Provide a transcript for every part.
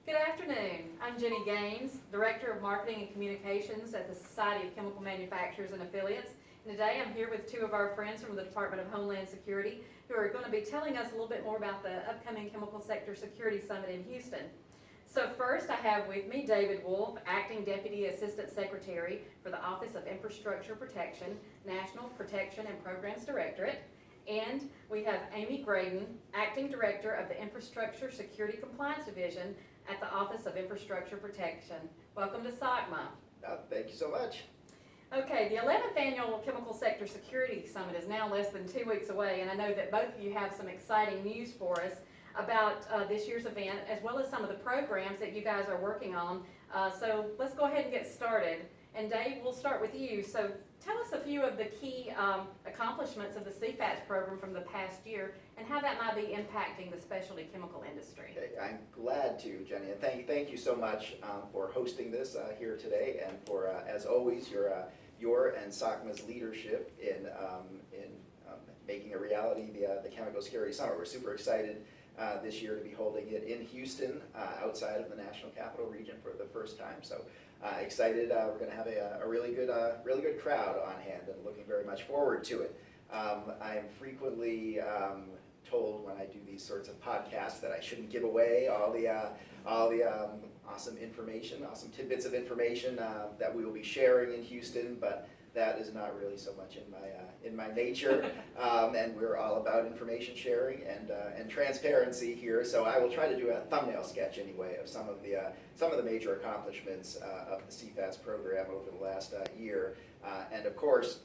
Good afternoon. I'm Jenny Gaines, Director of Marketing and Communications at the Society of Chemical Manufacturers and Affiliates. And today I'm here with two of our friends from the Department of Homeland Security who are going to be telling us a little bit more about the upcoming Chemical Sector Security Summit in Houston. So first I have with me David Wulf, Acting Deputy Assistant Secretary for the Office of Infrastructure Protection, National Protection and Programs Directorate. And we have Amy Graydon, Acting Director of the Infrastructure Security Compliance Division at the Office of Infrastructure Protection. Welcome to SOCMA. Thank you so much. Okay, the 11th Annual Chemical Sector Security Summit is now less than 2 weeks away, and I know that both of you have some exciting news for us about this year's event, as well as some of the programs that you guys are working on. So let's go ahead and get started. And Dave, we'll start with you. So tell us a few of the key accomplishments of the CFATS program from the past year and how that might be impacting the specialty chemical industry. Okay, I'm glad to, Jenny, and thank you so much for hosting this here today, and for, as always, your and SOCMA's leadership in making a reality the Chemical Security Summit. We're super excited this year to be holding it in Houston, outside of the National Capital Region for the first time. So excited. We're going to have a really good crowd on hand, and looking very much forward to it. I am frequently told when I do these sorts of podcasts that I shouldn't give away all the awesome information, awesome tidbits of information that we will be sharing in Houston, but that is not really so much in my nature, and we're all about information sharing and transparency here. So I will try to do a thumbnail sketch anyway of some of the major accomplishments of the CFATS program over the last year, and of course,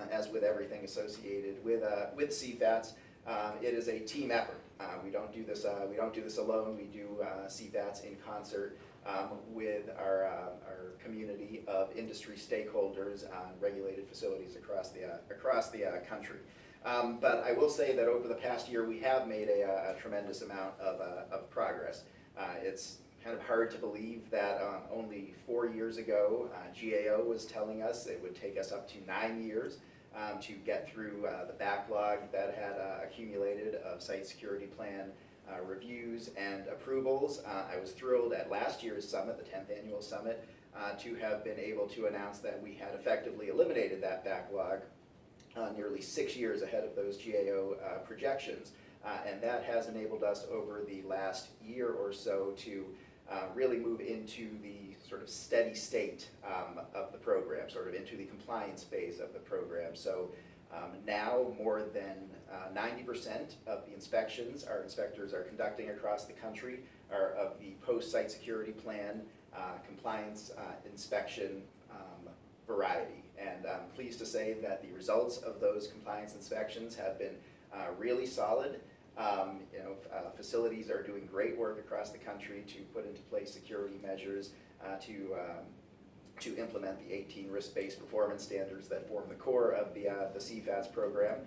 as with everything associated with CFATS, it is a team effort. We don't do this alone. We do CFATS in concert with our community of industry stakeholders on regulated facilities across the country. But I will say that over the past year we have made a tremendous amount of progress. It's kind of hard to believe that only 4 years ago GAO was telling us it would take us up to 9 years to get through the backlog that had accumulated of site security plan reviews and approvals. I was thrilled at last year's summit, the 10th annual summit, to have been able to announce that we had effectively eliminated that backlog nearly 6 years ahead of those GAO projections. And that has enabled us over the last year or so to really move into the sort of steady state of the program, sort of into the compliance phase of the program. So now more than 90% of the inspections our inspectors are conducting across the country are of the post-site security plan compliance inspection variety. And I'm pleased to say that the results of those compliance inspections have been really solid. Facilities are doing great work across the country to put into place security measures to implement the 18 risk-based performance standards that form the core of the CFATS program.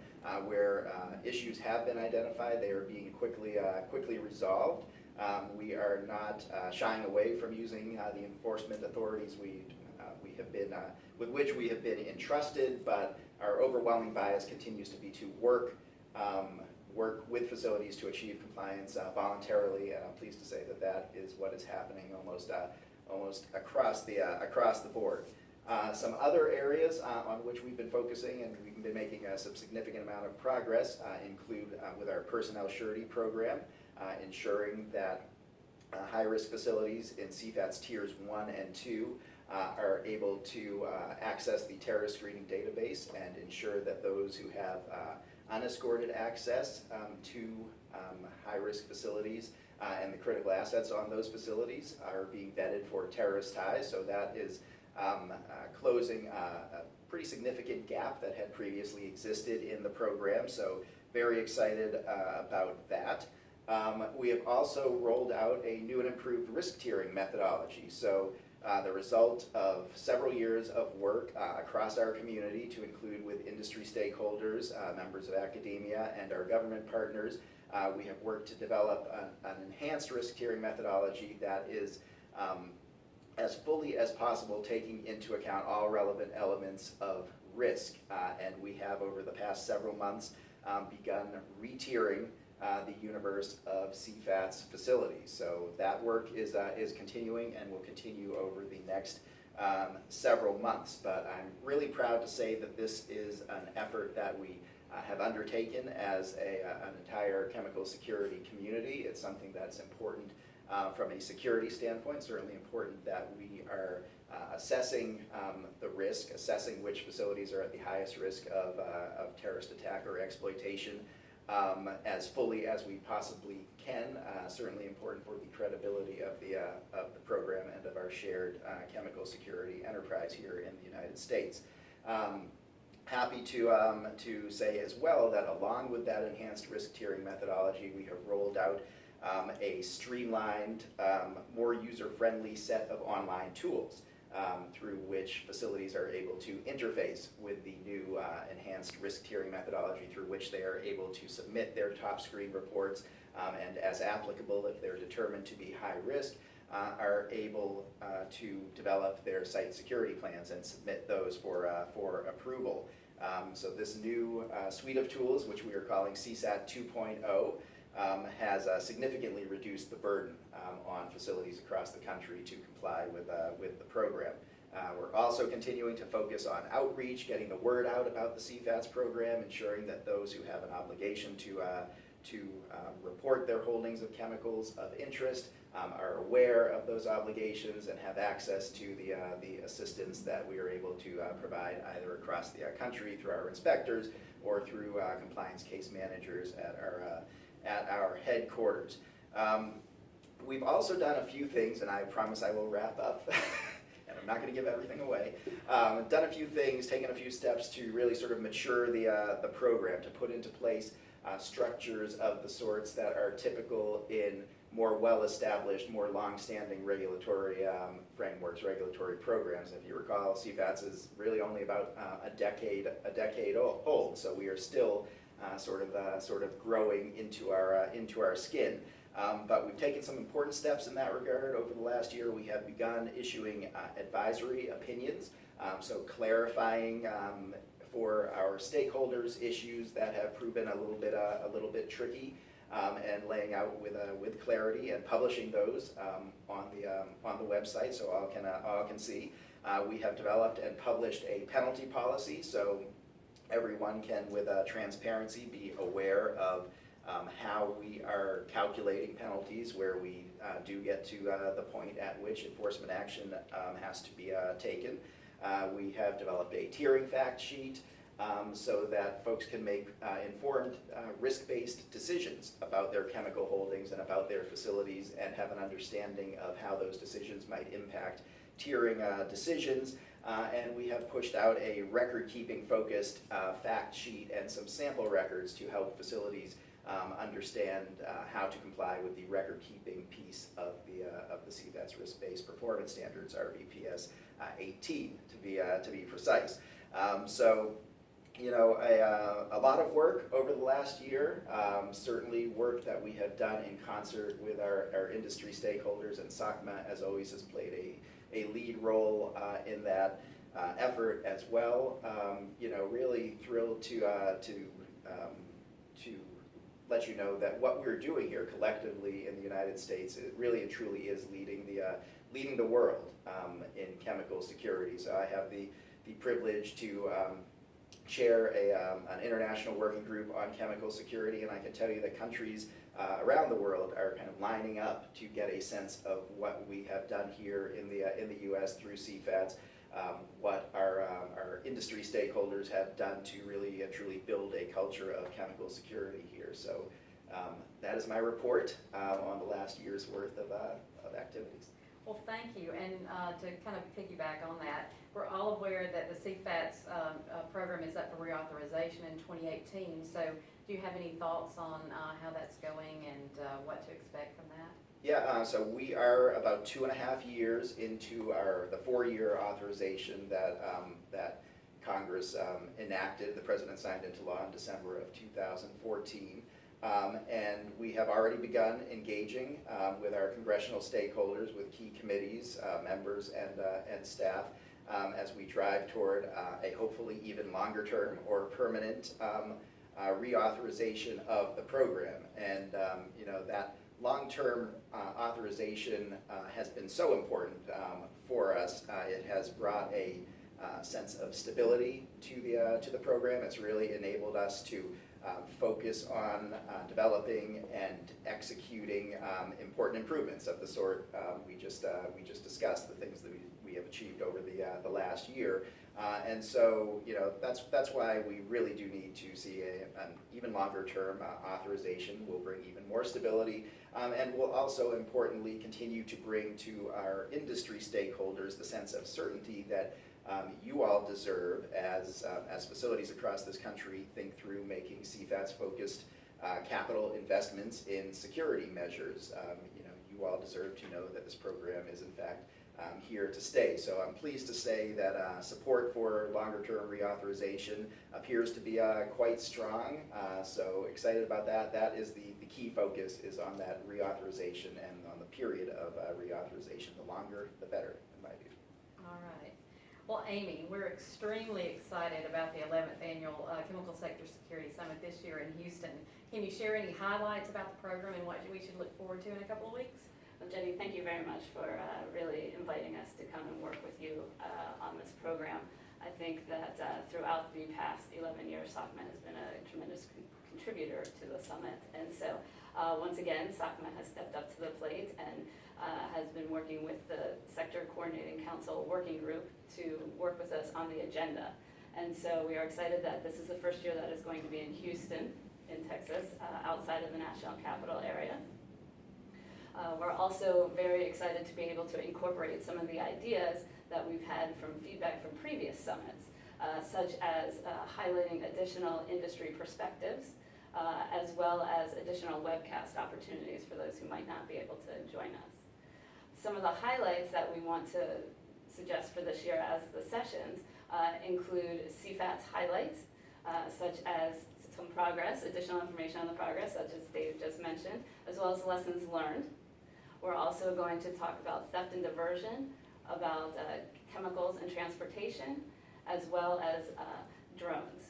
Where issues have been identified, they are being quickly resolved. We are not shying away from using the enforcement authorities with which we have been entrusted, but our overwhelming bias continues to be to work with facilities to achieve compliance voluntarily, and I'm pleased to say that that is what is happening almost across the board. Some other areas on which we've been focusing and we've been making some significant amount of progress include with our personnel surety program, ensuring that high-risk facilities in CFATS tiers 1 and 2 are able to access the terrorist screening database and ensure that those who have unescorted access to high-risk facilities and the critical assets on those facilities are being vetted for terrorist ties. So that is closing a pretty significant gap that had previously existed in the program. So very excited about that. We have also rolled out a new and improved risk tiering methodology. So the result of several years of work across our community, to include with industry stakeholders, members of academia, and our government partners, we have worked to develop an enhanced risk tiering methodology that is as fully as possible taking into account all relevant elements of risk. And we have, over the past several months, begun re-tiering the universe of CFATS facilities. So that work is continuing and will continue over the next several months. But I'm really proud to say that this is an effort that we have undertaken as an entire chemical security community. It's something that's important from a security standpoint, certainly important that we are assessing the risk, assessing which facilities are at the highest risk of terrorist attack or exploitation as fully as we possibly can. Certainly important for the credibility of the program and of our shared chemical security enterprise here in the United States. Happy to say as well that along with that enhanced risk tiering methodology, we have rolled out a streamlined, more user-friendly set of online tools through which facilities are able to interface with the new enhanced risk tiering methodology, through which they are able to submit their top screen reports and, as applicable, if they're determined to be high risk, are able to develop their site security plans and submit those for approval. So this new suite of tools, which we are calling CSAT 2.0, has significantly reduced the burden on facilities across the country to comply with the program. We're also continuing to focus on outreach, getting the word out about the CFATS program, ensuring that those who have an obligation to report their holdings of chemicals of interest are aware of those obligations and have access to the assistance that we are able to provide either across the country through our inspectors or through compliance case managers at our headquarters. We've also done a few things, and I promise I will wrap up, and I'm not going to give everything away. Done a few things, taken a few steps to really sort of mature the program, to put into place structures of the sorts that are typical in more well-established, more long-standing regulatory frameworks, regulatory programs. If you recall, CFATS is really only about a decade old, so we are still sort of growing into our skin. But we've taken some important steps in that regard. Over the last year, we have begun issuing advisory opinions, so clarifying for our stakeholders issues that have proven a little bit tricky, and laying out with clarity and publishing those on the website so all can see. We have developed and published a penalty policy, so everyone can, with transparency, be aware of how we are calculating penalties, where we do get to the point at which enforcement action has to be taken. We have developed a tiering fact sheet so that folks can make informed risk-based decisions about their chemical holdings and about their facilities, and have an understanding of how those decisions might impact tiering decisions. And we have pushed out a record-keeping focused fact sheet and some sample records to help facilities understand how to comply with the record-keeping piece of the CFATS risk-based performance standards, RBPS 18 to be precise. So, you know, a lot of work over the last year, certainly work that we have done in concert with our industry stakeholders, and SOCMA, as always, has played a lead role in that effort as well. You know, really thrilled to let you know that what we're doing here collectively in the United States, it really and truly is leading the world in chemical security. So I have the privilege to chair an international working group on chemical security, and I can tell you that countries around the world are kind of lining up to get a sense of what we have done here in the U.S. through CFATS, what our industry stakeholders have done to really truly build a culture of chemical security here. So that is my report on the last year's worth of activities. Well, thank you, and to kind of piggyback on that, we're all aware that the CFATS program is up for reauthorization in 2018, so do you have any thoughts on how that's going and what to expect from that? Yeah, so we are about 2.5 years into the 4-year authorization that Congress enacted. The President signed into law in December of 2014. And we have already begun engaging with our congressional stakeholders, with key committees, members, and staff as we drive toward a hopefully even longer term or permanent reauthorization of the program. And that long-term authorization has been so important for us. It has brought a sense of stability to the program. It's really enabled us to focus on developing and executing important improvements of the sort we just discussed, the things that we have achieved over the last year. And so, that's why we really do need to see an even longer term authorization. Will bring even more stability, and will also importantly continue to bring to our industry stakeholders the sense of certainty that you all deserve as facilities across this country think through making CFATS focused capital investments in security measures. You all deserve to know that this program is in fact here to stay. So I'm pleased to say that support for longer term reauthorization appears to be quite strong. So excited about that. That is the key focus is on that reauthorization and on the period of reauthorization. The longer, the better, in my view. All right. Well, Amy, we're extremely excited about the 11th Annual Chemical Sector Security Summit this year in Houston. Can you share any highlights about the program and what we should look forward to in a couple of weeks? Well, Jenny, thank you very much for really inviting us to come and work with you on this program. I think that throughout the past 11 years, SOCMA has been a tremendous contributor to the summit. And so once again, SOCMA has stepped up to the plate and has been working with the Sector Coordinating Council Working Group to work with us on the agenda. And so we are excited that this is the first year that is going to be in Houston, in Texas, outside of the national capital area. We're also very excited to be able to incorporate some of the ideas that we've had from feedback from previous summits, such as highlighting additional industry perspectives, as well as additional webcast opportunities for those who might not be able to join us. Some of the highlights that we want to suggest for this year as the sessions include CFATS highlights, such as some progress, additional information on the progress, such as Dave just mentioned, as well as lessons learned. We're also going to talk about theft and diversion, about chemicals and transportation, as well as drones.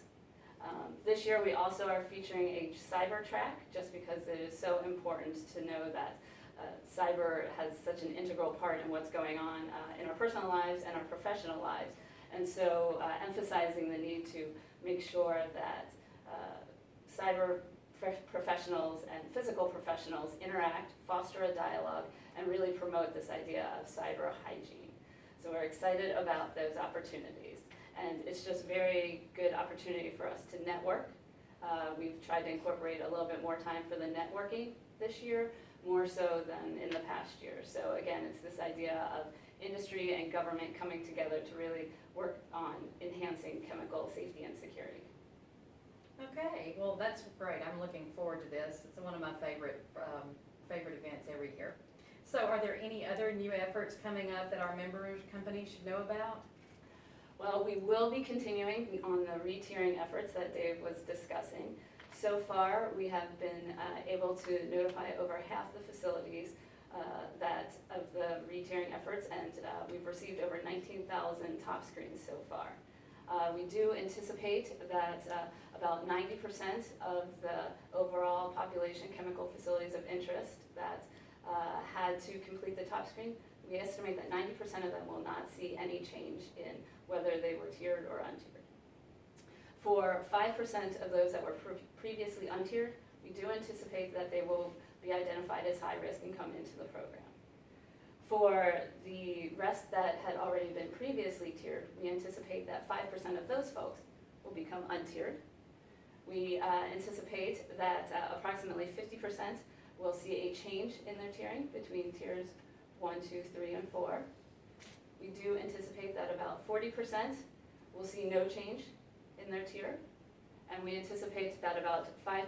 This year we also are featuring a cyber track, just because it is so important to know that cyber has such an integral part in what's going on in our personal lives and our professional lives. And so emphasizing the need to make sure that cyber professionals and physical professionals interact, foster a dialogue, and really promote this idea of cyber hygiene. So we're excited about those opportunities. And it's just very good opportunity for us to network. We've tried to incorporate a little bit more time for the networking this year, more so than in the past year. So again, it's this idea of industry and government coming together to really work on enhancing chemical safety and security. Okay, well that's great. I'm looking forward to this. It's one of my favorite events every year. So are there any other new efforts coming up that our member companies should know about? Well, we will be continuing on the re-tiering efforts that Dave was discussing. So far, we have been able to notify over half the facilities that of the re-tiering efforts, and we've received over 19,000 top screens so far. We do anticipate that about 90% of the overall population chemical facilities of interest that had to complete the top screen, we estimate that 90% of them will not see any change in whether they were tiered or untiered. For 5% of those that were previously untiered, we do anticipate that they will be identified as high risk and come into the program. For the rest that had already been previously tiered, we anticipate that 5% of those folks will become untiered. We anticipate that approximately 50% will see a change in their tiering between tiers 1, 2, 3, and 4. We do anticipate that about 40% will see no change in their tier, and we anticipate that about 5%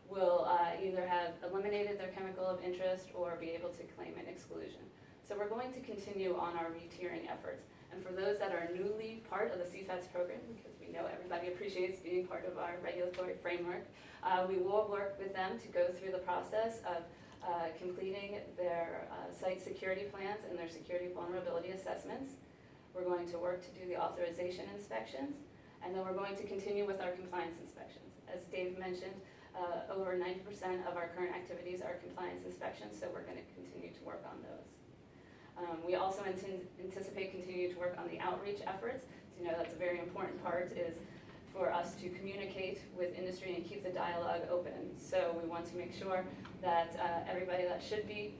will either have eliminated their chemical of interest or be able to claim an exclusion. So we're going to continue on our re-tiering efforts. And for those that are newly part of the CFATS program, because we know everybody appreciates being part of our regulatory framework, we will work with them to go through the process of completing their site security plans and their security vulnerability assessments. We're going to work to do the authorization inspections, and then we're going to continue with our compliance inspections. As Dave mentioned, over 90% of our current activities are compliance inspections, so we're going to continue to work on those. We also anticipate continuing to work on the outreach efforts. So, that's a very important part, is for us to communicate with industry and keep the dialogue open. So we want to make sure that everybody that should be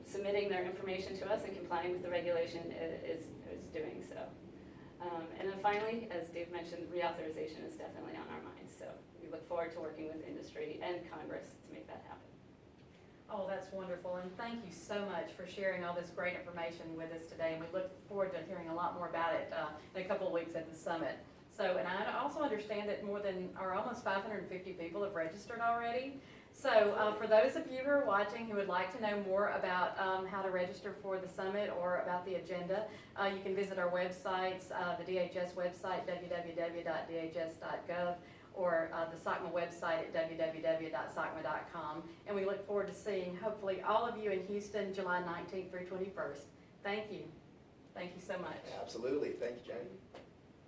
submitting their information to us and complying with the regulation is doing so. And then finally, as Dave mentioned, reauthorization is definitely on our minds. So we look forward to working with industry and Congress to make that happen. Oh, that's wonderful, and thank you so much for sharing all this great information with us today, and we look forward to hearing a lot more about it in a couple of weeks at the summit. So, and I also understand that almost 550 people have registered already. So for those of you who are watching who would like to know more about how to register for the summit or about the agenda, you can visit our websites, the DHS website, www.dhs.gov, or the SOCMA website at www.socma.com. And we look forward to seeing, hopefully, all of you in Houston, July 19th through 21st. Thank you. Thank you so much. Absolutely. Thank you, Jenny.